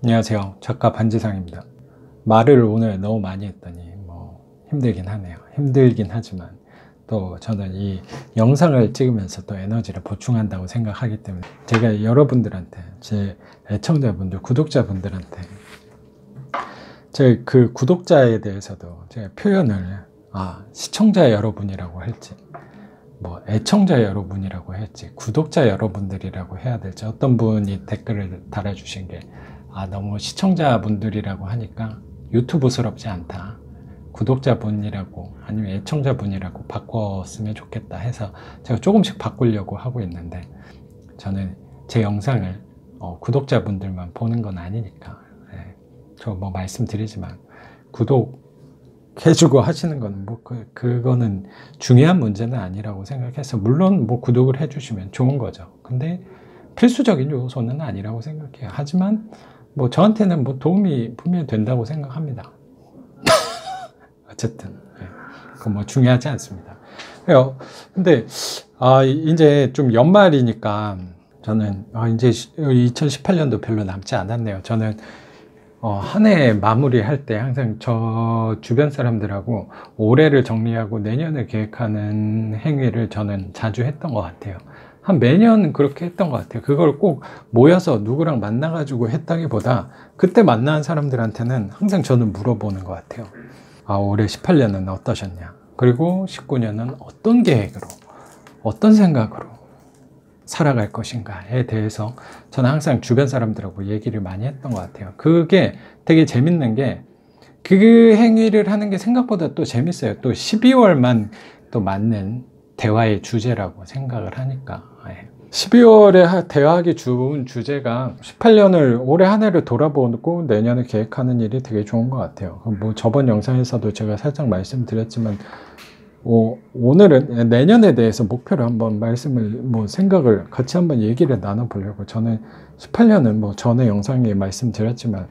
안녕하세요. 작가 반지상입니다. 말을 오늘 너무 많이 했더니 힘들긴 하네요. 힘들긴 하지만 또 저는 이 영상을 찍으면서 또 에너지를 보충한다고 생각하기 때문에 제가 여러분들한테, 제 애청자분들, 구독자분들한테 제 그 구독자에 대해서도 제가 표현을 시청자 여러분이라고 할지 애청자 여러분이라고 할지 구독자 여러분들이라고 해야 될지, 어떤 분이 댓글을 달아주신 게 너무 시청자분들이라고 하니까 유튜브스럽지 않다, 구독자분이라고 아니면 애청자분이라고 바꿨으면 좋겠다 해서 제가 조금씩 바꾸려고 하고 있는데, 저는 제 영상을 구독자분들만 보는 건 아니니까 저 말씀드리지만 구독해주고 하시는 건 그거는 중요한 문제는 아니라고 생각해서, 물론 구독을 해주시면 좋은 거죠. 근데 필수적인 요소는 아니라고 생각해요. 하지만 저한테는 도움이 분명히 된다고 생각합니다. 어쨌든 그건 중요하지 않습니다. 그래요. 근데 이제 좀 연말이니까 저는 이제 2018년도 별로 남지 않았네요. 저는 한 해 마무리할 때 항상 저 주변 사람들하고 올해를 정리하고 내년을 계획하는 행위를 저는 자주 했던 것 같아요. 한 매년 그렇게 했던 것 같아요. 그걸 꼭 모여서 누구랑 만나가지고 했다기보다 그때 만난 사람들한테는 항상 저는 물어보는 것 같아요. 올해 18년은 어떠셨냐? 그리고 19년은 어떤 계획으로, 어떤 생각으로 살아갈 것인가에 대해서 저는 항상 주변 사람들하고 얘기를 많이 했던 것 같아요. 그게 되게 재밌는 게, 그 행위를 하는 게 생각보다 또 재밌어요. 또 12월만 또 맞는 대화의 주제라고 생각을 하니까. 12월에 대화하기 좋은 주제가 18년을, 올해 한 해를 돌아보고 내년을 계획하는 일이 되게 좋은 것 같아요. 저번 영상에서도 제가 살짝 말씀드렸지만, 오늘은 내년에 대해서 목표를 한번 생각을 같이 한번 얘기를 나눠보려고. 저는 18년은 전에 영상에 말씀드렸지만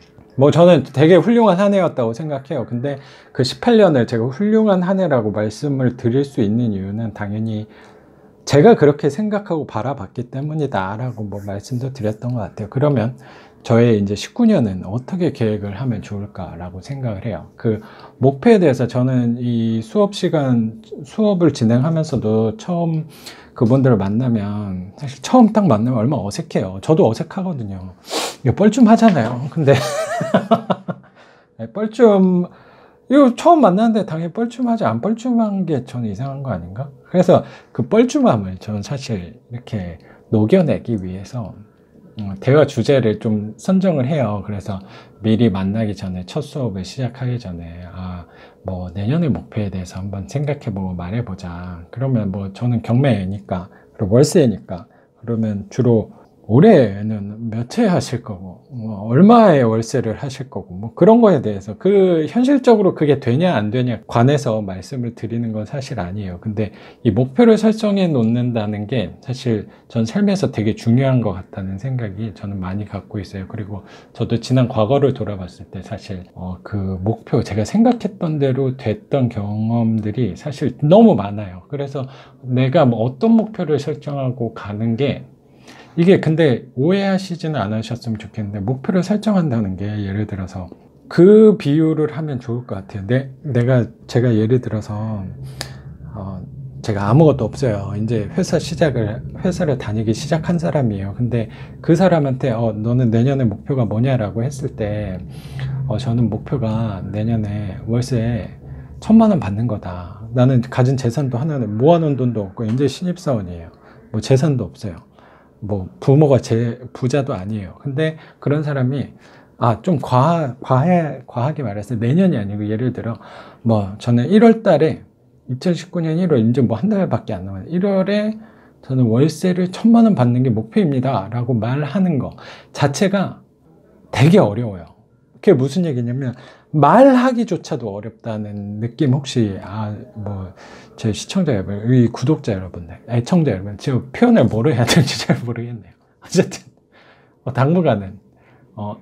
저는 되게 훌륭한 한 해였다고 생각해요. 근데 그 18년을 제가 훌륭한 한 해라고 말씀을 드릴 수 있는 이유는 당연히 제가 그렇게 생각하고 바라봤기 때문이다 라고 말씀도 드렸던 것 같아요. 그러면 저의 이제 19년은 어떻게 계획을 하면 좋을까 라고 생각을 해요. 그 목표에 대해서 저는 이 수업을 진행하면서도 처음 그분들을 만나면, 사실 처음 딱 만나면 얼마나 어색해요. 저도 어색하거든요. 이거 뻘쭘하잖아요. 근데 이거 처음 만났는데 당연히 뻘쭘하지, 안 뻘쭘한 게 저는 이상한 거 아닌가? 그래서 그 뻘쭘함을 저는 사실 이렇게 녹여내기 위해서 대화 주제를 좀 선정을 해요. 그래서 미리 만나기 전에, 첫 수업을 시작하기 전에 내년의 목표에 대해서 한번 생각해보고 말해보자. 그러면 저는 경매니까, 그리고 월세니까, 그러면 주로 올해는 몇 회 하실 거고, 얼마의 월세를 하실 거고, 그런 거에 대해서 현실적으로 그게 되냐 안 되냐 관해서 말씀을 드리는 건 사실 아니에요. 근데 이 목표를 설정해 놓는다는 게 사실 전 삶에서 되게 중요한 것 같다는 생각이 저는 많이 갖고 있어요. 그리고 저도 지난 과거를 돌아봤을 때 사실 그 목표, 제가 생각했던 대로 됐던 경험들이 사실 너무 많아요. 그래서 내가 어떤 목표를 설정하고 가는 게, 이게 근데 오해하시지는 않으셨으면 좋겠는데, 목표를 설정한다는 게 예를 들어서 그 비유를 하면 좋을 것 같아요. 제가 예를 들어서 제가 아무것도 없어요. 이제 회사를 다니기 시작한 사람이에요. 근데 그 사람한테 너는 내년에 목표가 뭐냐라고 했을 때 저는 목표가 내년에 월세 1,000만 원 받는 거다. 나는 가진 재산도 하나는 모아놓은 돈도 없고 이제 신입사원이에요. 재산도 없어요. 부모가 부자도 아니에요. 근데 그런 사람이 좀 과하게 말해서 내년이 아니고, 예를 들어 저는 1월 달에 2019년 1월, 이제 한 달밖에 안 남았어요. 1월에 저는 월세를 1,000만 원 받는 게 목표입니다 라고 말하는 거 자체가 되게 어려워요. 그게 무슨 얘기냐면, 말하기조차도 어렵다는 느낌. 혹시 제 시청자 여러분, 이 구독자 여러분들, 애청자 여러분, 제가 표현을 뭐로 해야 될지 잘 모르겠네요. 어쨌든 당분간은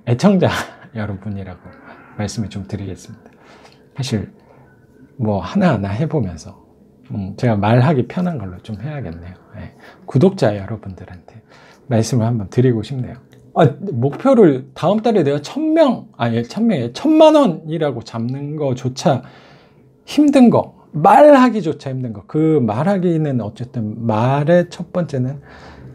애청자 여러분이라고 말씀을 좀 드리겠습니다. 사실 하나하나 해보면서 제가 말하기 편한 걸로 좀 해야겠네요. 구독자 여러분들한테 말씀을 한번 드리고 싶네요. 목표를 다음 달에 내가 1000명, 아니 1000명에 1000만 원이라고 잡는 거조차 힘든 거, 말하기조차 힘든 거. 그 말하기는 어쨌든 말의 첫 번째는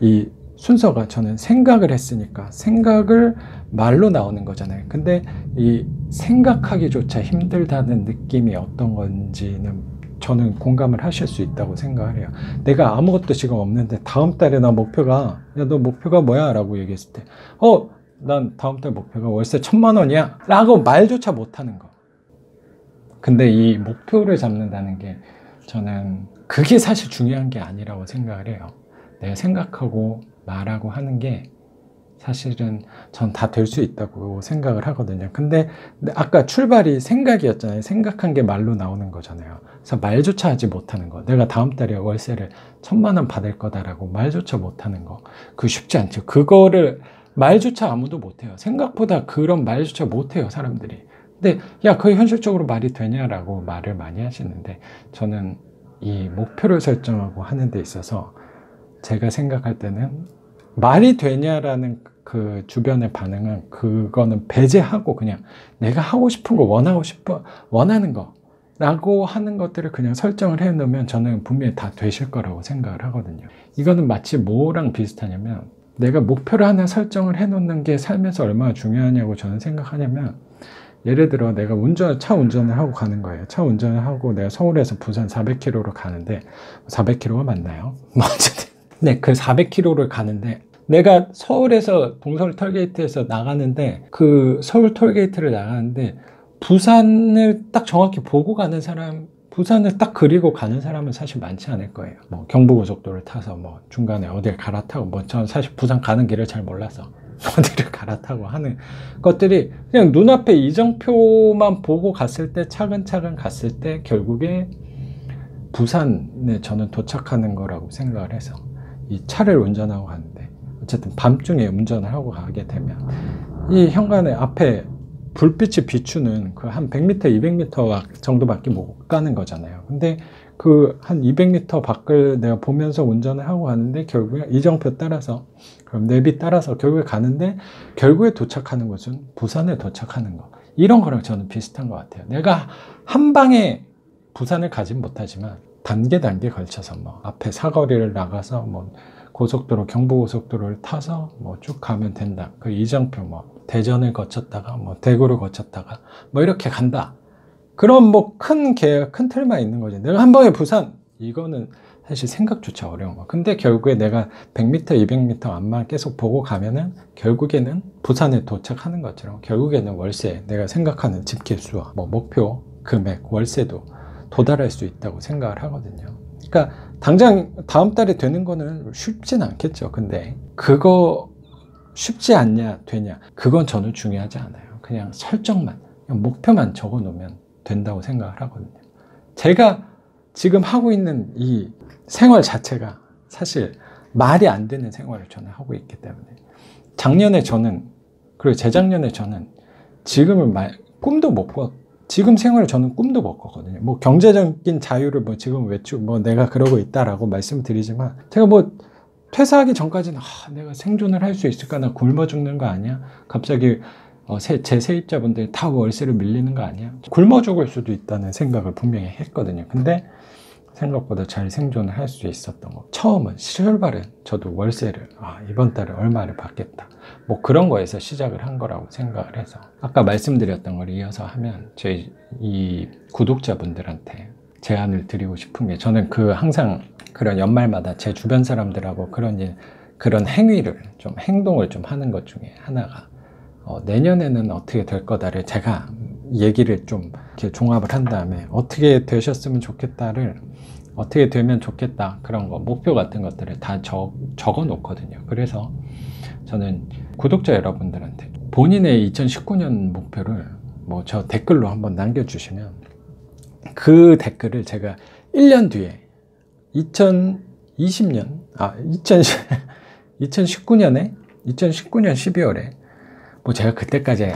이 순서가 저는 생각을 했으니까 생각을 말로 나오는 거잖아요. 근데 이 생각하기조차 힘들다는 느낌이 어떤 건지는 저는 공감을 하실 수 있다고 생각을 해요. 내가 아무것도 지금 없는데 다음 달에 나 목표가, 야, 너 목표가 뭐야? 라고 얘기했을 때, 난 다음 달 목표가 월세 1000만 원이야? 라고 말조차 못하는 거. 근데 이 목표를 잡는다는 게 저는 그게 사실 중요한 게 아니라고 생각을 해요. 내가 생각하고 말하고 하는 게 사실은 전 다 될 수 있다고 생각을 하거든요. 근데 아까 출발이 생각이었잖아요. 생각한 게 말로 나오는 거잖아요. 그래서 말조차 하지 못하는 거. 내가 다음 달에 월세를 1000만 원 받을 거다라고 말조차 못하는 거. 그거 쉽지 않죠. 그거를 말조차 아무도 못해요. 생각보다 그런 말조차 못해요, 사람들이. 근데 야, 그게 현실적으로 말이 되냐라고 말을 많이 하시는데, 저는 이 목표를 설정하고 하는 데 있어서 제가 생각할 때는 말이 되냐라는 그 주변의 반응은 그거는 배제하고 그냥 내가 하고 싶은 거, 원하는 거 라고 하는 것들을 그냥 설정을 해 놓으면 저는 분명히 다 되실 거라고 생각을 하거든요. 이거는 마치 뭐랑 비슷하냐면, 내가 목표를 하나 설정을 해 놓는 게 삶에서 얼마나 중요하냐고 저는 생각하냐면, 예를 들어 내가 차 운전을 하고 가는 거예요. 차 운전을 하고 내가 서울에서 부산 400km로 가는데, 400km가 맞나요? 어쨌든 네, 그 400km를 가는데, 내가 서울에서 동서울 톨게이트에서 나가는데, 그 서울 톨게이트를 나가는데 부산을 딱 정확히 보고 가는 사람, 부산을 딱 그리고 가는 사람은 사실 많지 않을 거예요. 뭐 경부고속도로를 타서 뭐 중간에 어딜 갈아타고, 뭐 저는 사실 부산 가는 길을 잘 몰라서 어디를 갈아타고 하는 것들이 그냥 눈앞에 이정표만 보고 갔을 때, 차근차근 갔을 때 결국에 부산에 저는 도착하는 거라고 생각을 해서, 이 차를 운전하고 가는데 어쨌든 밤중에 운전을 하고 가게 되면 이 현관에 앞에 불빛이 비추는 그 한 100m, 200m 정도밖에 못 가는 거잖아요. 근데 그 한 200m 밖을 내가 보면서 운전을 하고 가는데, 결국에 이정표 따라서, 그럼 내비 따라서 결국에 가는데, 결국에 도착하는 곳은 부산에 도착하는 거. 이런 거랑 저는 비슷한 것 같아요. 내가 한 방에 부산을 가진 못하지만 단계 걸쳐서 뭐 앞에 사거리를 나가서 뭐 고속도로, 경부고속도로를 타서 뭐 쭉 가면 된다. 그 이정표 뭐 대전을 거쳤다가 뭐 대구를 거쳤다가 뭐 이렇게 간다. 그런 뭐 큰 틀만 있는 거지. 내가 한 방에 부산, 이거는 사실 생각조차 어려운 거. 근데 결국에 내가 100m, 200m 앞만 계속 보고 가면은 결국에는 부산에 도착하는 것처럼, 결국에는 월세, 내가 생각하는 집 개수와 뭐 목표 금액, 월세도 도달할 수 있다고 생각을 하거든요. 그러니까 당장 다음 달에 되는 거는 쉽진 않겠죠. 근데 그거 쉽지 않냐, 되냐, 그건 저는 중요하지 않아요. 그냥 설정만, 그냥 목표만 적어 놓으면 된다고 생각을 하거든요. 제가 지금 하고 있는 이 생활 자체가 사실 말이 안 되는 생활을 저는 하고 있기 때문에, 작년에 저는, 그리고 재작년에 저는 지금은 꿈도 못 꿨, 지금 생활을 저는 꿈도 못 꿨거든요. 뭐 경제적인 자유를 뭐 지금 뭐 내가 그러고 있다라고 말씀드리지만, 제가 뭐 퇴사하기 전까지는 내가 생존을 할 수 있을까? 나 굶어 죽는 거 아니야? 갑자기 제 세입자분들이 다 월세를 밀리는 거 아니야? 굶어 죽을 수도 있다는 생각을 분명히 했거든요. 근데 생각보다 잘 생존을 할 수 있었던 거. 처음은, 출발은 저도 월세를 이번 달에 얼마를 받겠다, 뭐 그런 거에서 시작을 한 거라고 생각을 해서, 아까 말씀드렸던 걸 이어서 하면, 저희 이 구독자분들한테 제안을 드리고 싶은 게, 저는 항상 그런 연말마다 제 주변 사람들하고 그런 행동을 좀 하는 것 중에 하나가, 내년에는 어떻게 될 거다를 제가 얘기를 좀 이렇게 종합을 한 다음에, 어떻게 되셨으면 좋겠다를, 어떻게 되면 좋겠다, 그런 거, 목표 같은 것들을 다 적어 놓거든요. 그래서 저는 구독자 여러분들한테 본인의 2019년 목표를 뭐 저 댓글로 한번 남겨주시면, 그 댓글을 제가 1년 뒤에 2019년에 2019년 12월에 뭐 제가 그때까지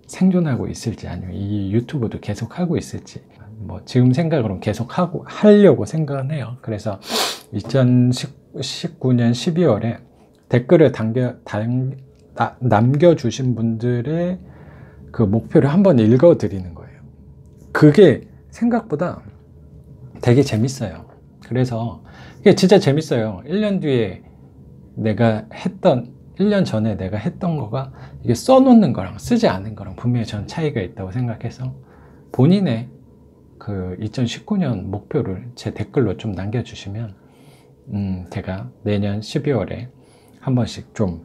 생존하고 있을지, 아니면 이 유튜브도 계속 하고 있을지, 뭐 지금 생각으로는 계속 하려고 생각은 해요. 그래서 2019년 12월에 댓글을 남겨주신 분들의 그 목표를 한번 읽어드리는 거예요. 그게 생각보다 되게 재밌어요. 그래서 이게 진짜 재밌어요. 1년 뒤에 1년 전에 내가 했던 거가 이게 써놓는 거랑 쓰지 않은 거랑 분명히 전 차이가 있다고 생각해서 본인의 그 2019년 목표를 제 댓글로 좀 남겨주시면 제가 내년 12월에 한 번씩 좀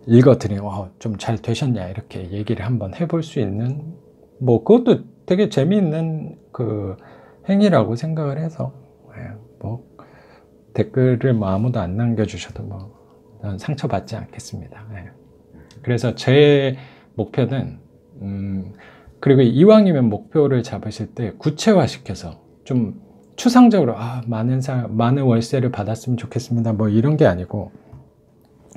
읽어드리고 좀 잘 되셨냐 이렇게 얘기를 한번 해볼 수 있는 뭐 그것도 되게 재미있는 그 행위라고 생각을 해서 뭐 댓글을 뭐 아무도 안 남겨주셔도 뭐 상처받지 않겠습니다. 그래서 제 목표는 그리고 이왕이면 목표를 잡으실 때 구체화시켜서 좀 추상적으로 많은 월세를 받았으면 좋겠습니다 뭐 이런 게 아니고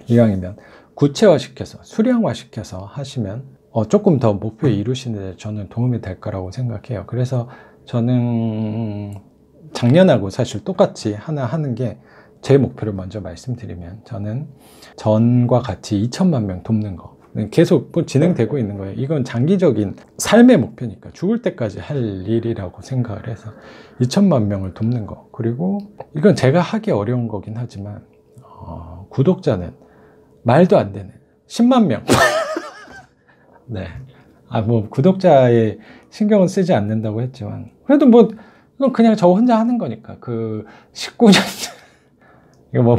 이왕이면 구체화시켜서 수량화시켜서 하시면 조금 더 목표 이루시는 데 저는 도움이 될 거라고 생각해요. 그래서 저는 작년하고 사실 똑같이 하나 하는 게 제 목표를 먼저 말씀드리면 저는 전과 같이 2천만 명 돕는 거 계속 진행되고 있는 거예요. 이건 장기적인 삶의 목표니까 죽을 때까지 할 일이라고 생각을 해서 2천만 명을 돕는 거 그리고 이건 제가 하기 어려운 거긴 하지만 구독자는 말도 안 되는 10만 명 네. 뭐 구독자의 신경은 쓰지 않는다고 했지만 그래도 뭐 이건 그냥 저 혼자 하는 거니까 그 19년 이거 뭐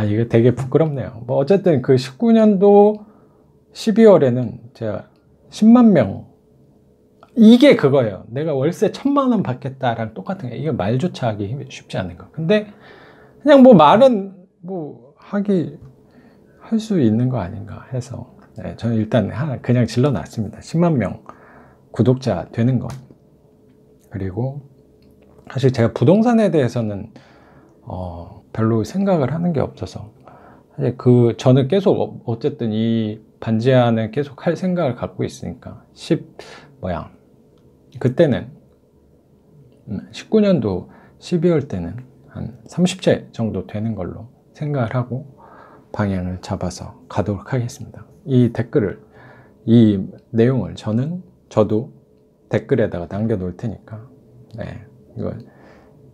이거 되게 부끄럽네요. 뭐 어쨌든 그 19년도 12월에는 제가 10만 명 이게 그거예요. 내가 월세 1,000만 원 받겠다랑 똑같은 게 이게 말조차 하기 쉽지 않은 거. 근데 그냥 뭐 말은 뭐 할 수 있는 거 아닌가 해서 저는 일단 그냥 질러놨습니다. 10만 명 구독자 되는 거. 그리고 사실 제가 부동산에 대해서는 별로 생각을 하는 게 없어서 사실 저는 계속 어쨌든 이 반지하는 계속 할 생각을 갖고 있으니까 그때는 19년도 12월 때는 한 30채 정도 되는 걸로 생각을 하고 방향을 잡아서 가도록 하겠습니다. 이 내용을 저도 댓글에다가 남겨 놓을 테니까 이걸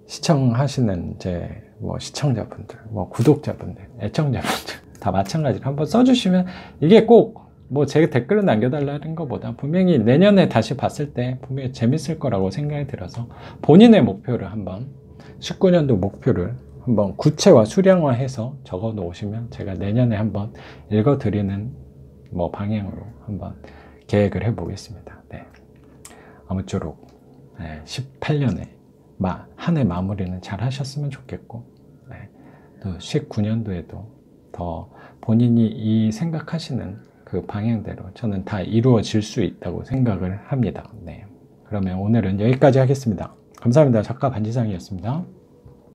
시청하시는 시청자분들, 구독자분들, 애청자분들 다 마찬가지로 한번 써주시면 이게 꼭 제 댓글을 남겨달라는 것보다 분명히 내년에 다시 봤을 때 분명히 재밌을 거라고 생각이 들어서 본인의 목표를 19년도 목표를 한번 구체화, 수량화해서 적어 놓으시면 제가 내년에 한번 읽어드리는 방향으로 한번 계획을 해보겠습니다. 아무쪼록 18년에 한 해 마무리는 잘 하셨으면 좋겠고 또 19년도에도 더 본인이 생각하시는 그 방향대로 저는 다 이루어질 수 있다고 생각을 합니다. 그러면 오늘은 여기까지 하겠습니다. 감사합니다. 작가 반지상이었습니다.